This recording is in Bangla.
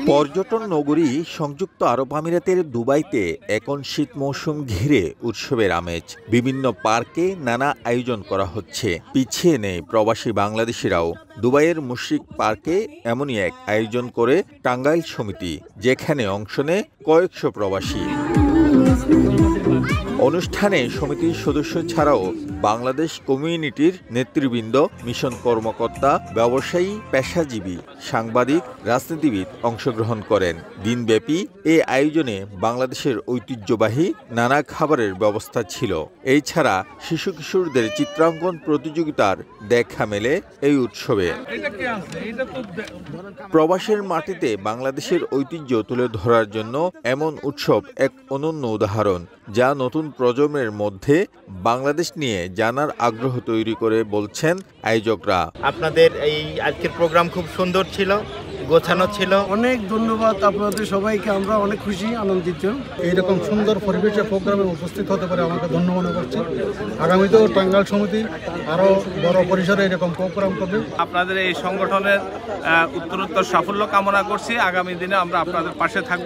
পর্যটন নগরী সংযুক্ত আরব আমিরাতের দুবাইতে এখন শীত মৌসুম ঘিরে উৎসবের আমেজ। বিভিন্ন পার্কে নানা আয়োজন করা হচ্ছে, পিছিয়ে নেই প্রবাসী বাংলাদেশিরাও। দুবাইয়ের মুশরিক পার্কে এমনই এক আয়োজন করে টাঙ্গাইল সমিতি, যেখানে অংশ নেয় কয়েকশো প্রবাসী। অনুষ্ঠানে সমিতির সদস্য ছাড়াও বাংলাদেশ কমিউনিটির নেতৃবৃন্দ, মিশন কর্মকর্তা, ব্যবসায়ী, পেশাজীবী, সাংবাদিক, রাজনীতিবিদ অংশগ্রহণ করেন। দিনব্যাপী এই আয়োজনে বাংলাদেশের ঐতিহ্যবাহী নানা খাবারের ব্যবস্থা ছিল। এছাড়া শিশু কিশোরদের চিত্রাঙ্কন প্রতিযোগিতার দেখা মেলে এই উৎসবে। প্রবাসের মাটিতে বাংলাদেশের ঐতিহ্য তুলে ধরার জন্য এমন উৎসব এক অনন্য উদাহরণ, যা নতুন প্রজন্মের মধ্যে বাংলাদেশ নিয়ে জানার আগ্রহ তৈরি করে বলছেন আয়োজকরা। আপনাদের এই আজকের প্রোগ্রাম খুব সুন্দর ছিল, গোছানো ছিল। অনেক ধন্যবাদ আপনাদের সবাইকে, আমরা অনেক খুশি, আনন্দিত। এইরকম সুন্দর পরিবেশে প্রোগ্রামে উপস্থিত হতে পারে আমাকে ধন্য মনে করছি। আগামীতেও টাঙ্গাইল সমিতি আরও বড় পরিসরে এরকম প্রোগ্রাম করবে। আপনাদের এই সংগঠনের উত্তরোত্তর সাফল্য কামনা করছি। আগামী দিনে আমরা আপনাদের পাশে থাকব।